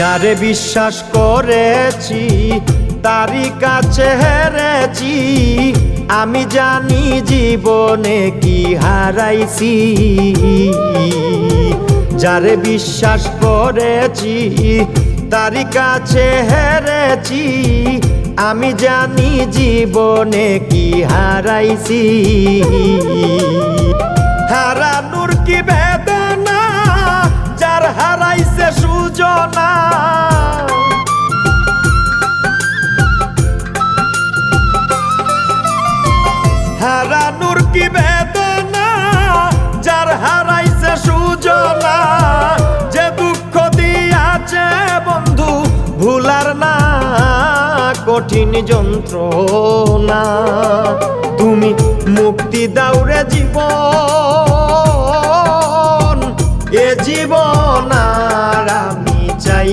যারে বিশ্বাস করেছি তারই কাছে হেরেছি, আমি জানি জীবনে কি হারাইছি। যারে বিশ্বাস করেছি তারই কাছে হেরেছি, আমি জানি জীবনে কি হারাইছি। হারানোর কি বেদনা, যার হারাইছে সুজনা। হারানোর কি বেদনা, যার হারাইছে সুজনা। যে দুঃখ দিয়াছে বন্ধু ভুলার না কঠিন যন্ত্রণা। তুমি মুক্তি দাও রে জীবন, এ জীবন আর আমি চাই।